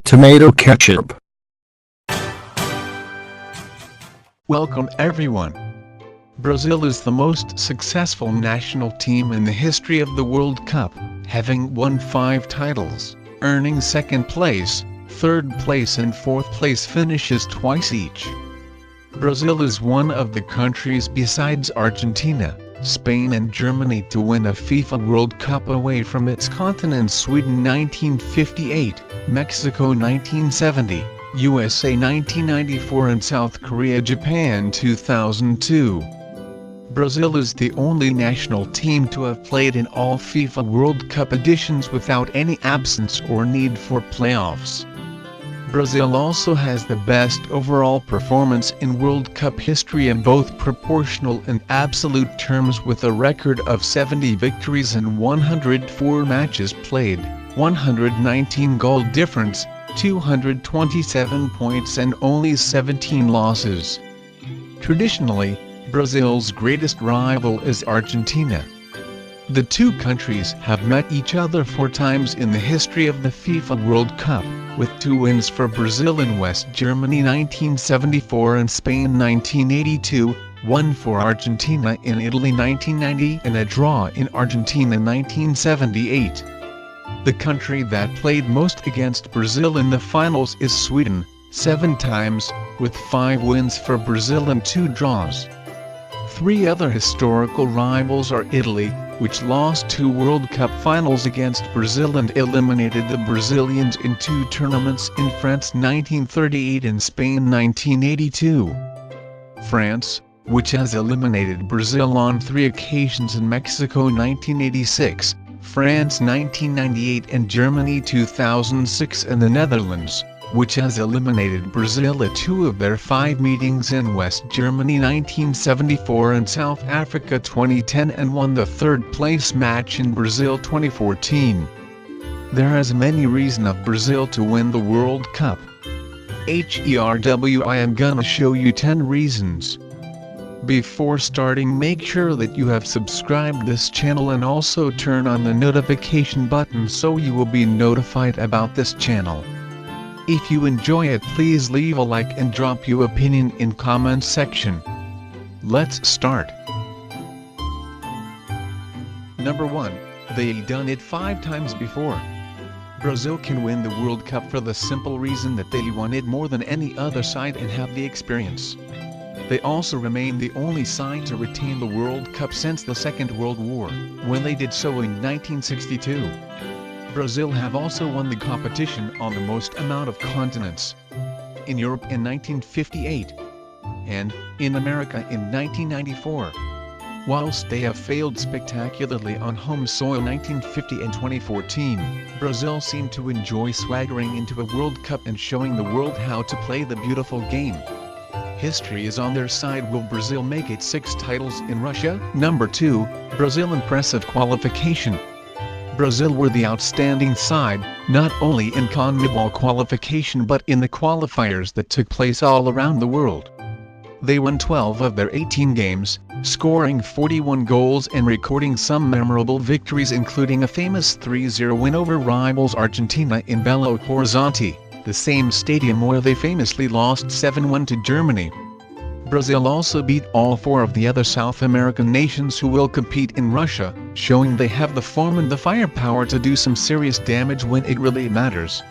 Tomato ketchup. Welcome everyone. Brazil is the most successful national team in the history of the World Cup, having won 5 titles, earning 2nd place, 3rd place and 4th place finishes twice each. Brazil is one of the countries besides Argentina, Spain and Germany to win a FIFA World Cup away from its continent: Sweden 1958, Mexico 1970, USA 1994 and South Korea Japan 2002. Brazil is the only national team to have played in all FIFA World Cup editions without any absence or need for playoffs. Brazil also has the best overall performance in World Cup history in both proportional and absolute terms, with a record of 70 victories and 104 matches played, 119 goal difference, 227 points and only 17 losses. Traditionally, Brazil's greatest rival is Argentina. The two countries have met each other 4 times in the history of the FIFA World Cup, with 2 wins for Brazil in West Germany 1974 and Spain 1982, 1 for Argentina in Italy 1990 and a draw in Argentina 1978. The country that played most against Brazil in the finals is Sweden, 7 times, with 5 wins for Brazil and 2 draws. 3 other historical rivals are Italy, which lost 2 World Cup finals against Brazil and eliminated the Brazilians in 2 tournaments in France 1938 and Spain 1982. France, which has eliminated Brazil on 3 occasions in Mexico 1986, France 1998 and Germany 2006, and the Netherlands, which has eliminated Brazil at 2 of their 5 meetings in West Germany 1974 and South Africa 2010 and won the 3rd place match in Brazil 2014. There is many reasons of Brazil to win the World Cup. I am gonna show you 10 reasons. Before starting, make sure that you have subscribed this channel and also turn on the notification button so you will be notified about this channel. If you enjoy it, please leave a like and drop your opinion in comment section. Let's start. Number 1. They done it 5 times before. Brazil can win the World Cup for the simple reason that they won it more than any other side and have the experience. They also remain the only side to retain the World Cup since the Second World War, when they did so in 1962. Brazil have also won the competition on the most amount of continents. In Europe in 1958, and in America in 1994. Whilst they have failed spectacularly on home soil 1950 and 2014, Brazil seem to enjoy swaggering into a World Cup and showing the world how to play the beautiful game. History is on their side. Will Brazil make it 6 titles in Russia? Number 2, Brazil impressive qualification. Brazil were the outstanding side, not only in CONMEBOL qualification but in the qualifiers that took place all around the world. They won 12 of their 18 games, scoring 41 goals and recording some memorable victories, including a famous 3-0 win over rivals Argentina in Belo Horizonte, the same stadium where they famously lost 7-1 to Germany. Brazil also beat all 4 of the other South American nations who will compete in Russia, showing they have the form and the firepower to do some serious damage when it really matters.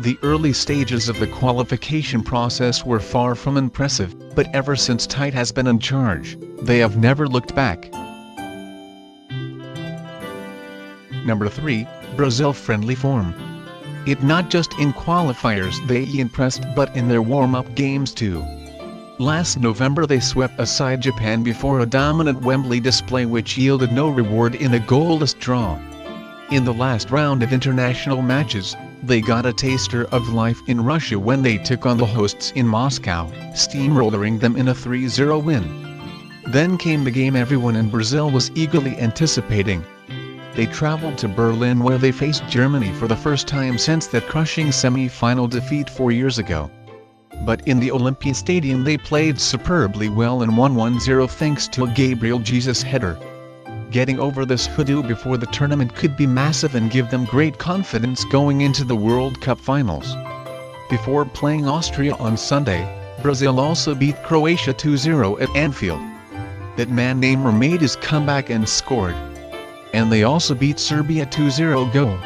The early stages of the qualification process were far from impressive, but ever since Tite has been in charge, they have never looked back. Number 3, Brazil friendly form. It not just in qualifiers they impressed but in their warm-up games too. Last November they swept aside Japan before a dominant Wembley display which yielded no reward in a goalless draw. In the last round of international matches, they got a taster of life in Russia when they took on the hosts in Moscow, steamrolling them in a 3-0 win. Then came the game everyone in Brazil was eagerly anticipating. They traveled to Berlin where they faced Germany for the first time since that crushing semi-final defeat 4 years ago. But in the Olympia Stadium they played superbly well and won 1-0 thanks to a Gabriel Jesus header. Getting over this hoodoo before the tournament could be massive and give them great confidence going into the World Cup finals. Before playing Austria on Sunday, Brazil also beat Croatia 2-0 at Anfield. That man Neymar made his comeback and scored. And they also beat Serbia 2-0 goal.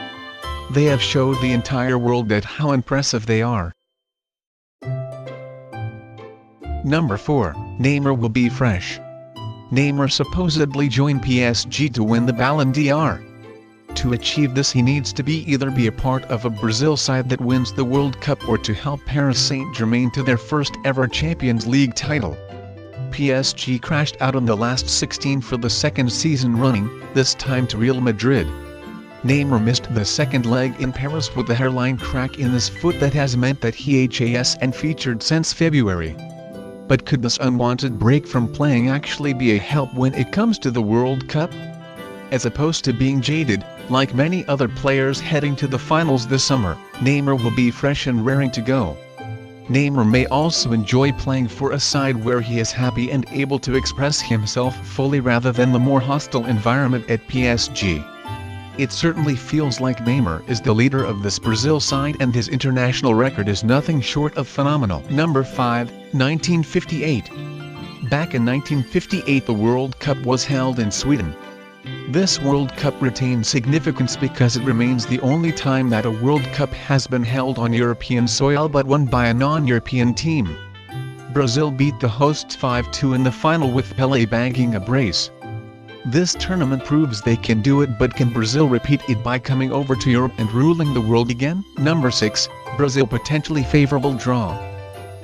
They have showed the entire world that how impressive they are. Number 4, Neymar will be fresh. Neymar supposedly joined PSG to win the Ballon d'Or. To achieve this he needs to be a part of a Brazil side that wins the World Cup or to help Paris Saint-Germain to their first ever Champions League title. PSG crashed out on the last 16 for the second season running, this time to Real Madrid. Neymar missed the second leg in Paris with a hairline crack in his foot that has meant that he hasn't featured since February. But could this unwanted break from playing actually be a help when it comes to the World Cup? As opposed to being jaded, like many other players heading to the finals this summer, Neymar will be fresh and raring to go. Neymar may also enjoy playing for a side where he is happy and able to express himself fully rather than the more hostile environment at PSG. It certainly feels like Neymar is the leader of this Brazil side and his international record is nothing short of phenomenal. Number 5, 1958. Back in 1958 the World Cup was held in Sweden. This World Cup retains significance because it remains the only time that a World Cup has been held on European soil but won by a non-European team. Brazil beat the hosts 5-2 in the final with Pelé bagging a brace. This tournament proves they can do it, but can Brazil repeat it by coming over to Europe and ruling the world again? Number 6, Brazil potentially favorable draw.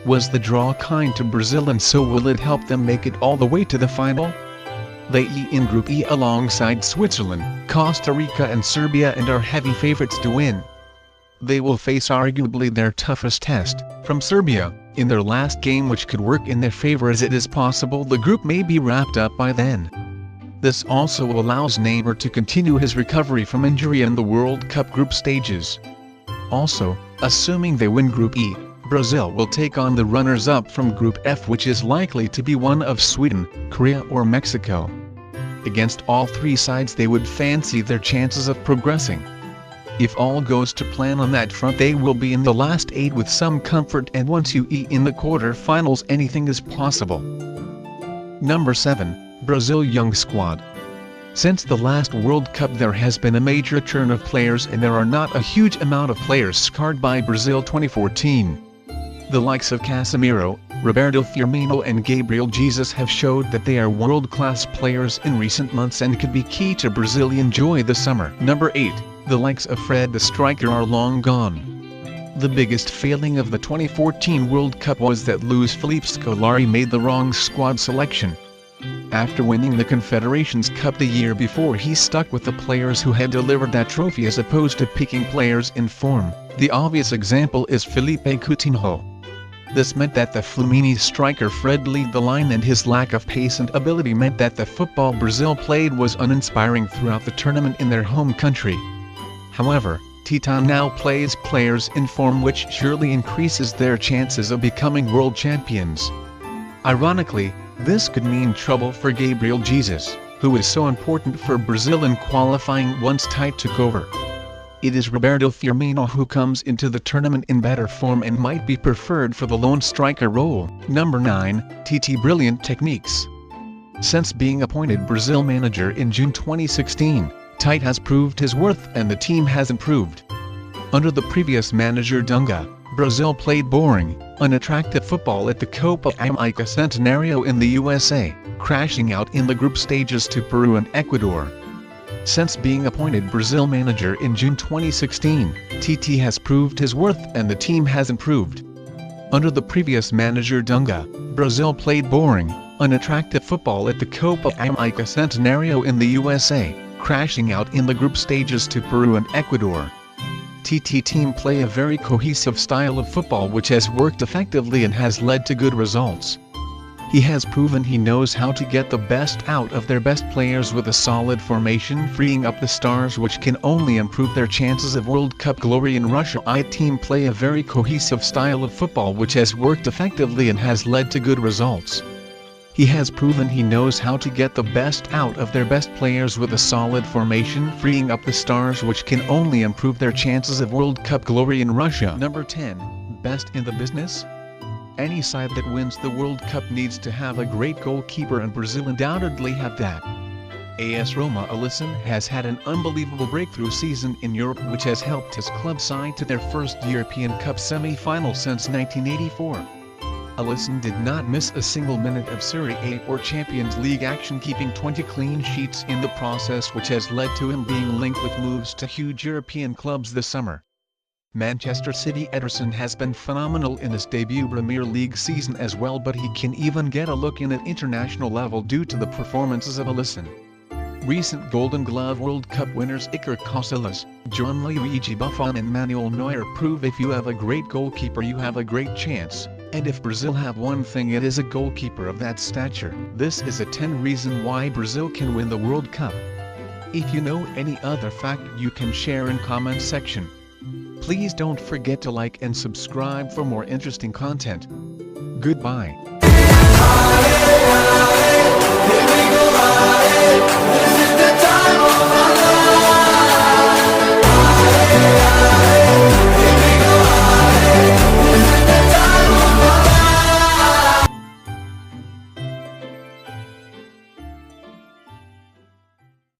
Was the draw kind to Brazil and so will it help them make it all the way to the final? They in Group E alongside Switzerland, Costa Rica and Serbia and are heavy favorites to win. They will face arguably their toughest test, from Serbia, in their last game, which could work in their favor as it is possible the group may be wrapped up by then. This also allows Neymar to continue his recovery from injury in the World Cup group stages. Also, assuming they win Group E, Brazil will take on the runners-up from Group F, which is likely to be one of Sweden, Korea or Mexico. Against all three sides they would fancy their chances of progressing. If all goes to plan on that front they will be in the last 8 with some comfort, and once you in the quarter-finals anything is possible. Number 7, Brazil Young Squad. Since the last World Cup there has been a major churn of players and there are not a huge amount of players scarred by Brazil 2014. The likes of Casemiro, Roberto Firmino and Gabriel Jesus have showed that they are world-class players in recent months and could be key to Brazilian joy this summer. Number 8, the likes of Fred the striker are long gone. The biggest failing of the 2014 World Cup was that Luis Felipe Scolari made the wrong squad selection. After winning the Confederations Cup the year before he stuck with the players who had delivered that trophy as opposed to picking players in form. The obvious example is Felipe Coutinho. This meant that the Fluminense striker Fred led the line and his lack of pace and ability meant that the football Brazil played was uninspiring throughout the tournament in their home country. However, Tite now plays players in form, which surely increases their chances of becoming world champions. Ironically, this could mean trouble for Gabriel Jesus, who is so important for Brazil in qualifying once Tite took over. It is Roberto Firmino who comes into the tournament in better form and might be preferred for the lone striker role. Number 9, Tite brilliant techniques. Since being appointed Brazil manager in June 2016, Tite has proved his worth and the team has improved. Under the previous manager Dunga, Brazil played boring, unattractive football at the Copa América Centenario in the USA, crashing out in the group stages to Peru and Ecuador. Since being appointed Brazil manager in June 2016, Tite has proved his worth and the team has improved. Under the previous manager Dunga, Brazil played boring, unattractive football at the Copa América Centenario in the USA, crashing out in the group stages to Peru and Ecuador. Tite team play a very cohesive style of football which has worked effectively and has led to good results. He has proven he knows how to get the best out of their best players with a solid formation, freeing up the stars, which can only improve their chances of World Cup glory in Russia. Team play a very cohesive style of football which has worked effectively and has led to good results. He has proven he knows how to get the best out of their best players with a solid formation, freeing up the stars, which can only improve their chances of World Cup glory in Russia. Number 10, best in the business? Any side that wins the World Cup needs to have a great goalkeeper, and Brazil undoubtedly have that. AS Roma Alisson has had an unbelievable breakthrough season in Europe, which has helped his club sign to their first European Cup semi-final since 1984. Alisson did not miss a single minute of Serie A or Champions League action, keeping 20 clean sheets in the process, which has led to him being linked with moves to huge European clubs this summer. Manchester City Ederson has been phenomenal in his debut Premier League season as well, but he can even get a look in at international level due to the performances of Alisson. Recent Golden Glove World Cup winners Iker Casillas, Gianluigi Buffon and Manuel Neuer prove if you have a great goalkeeper you have a great chance, and if Brazil have one thing it is a goalkeeper of that stature. This is a 10 reason why Brazil can win the World Cup. If you know any other fact you can share in comment section. Please don't forget to like and subscribe for more interesting content. Goodbye.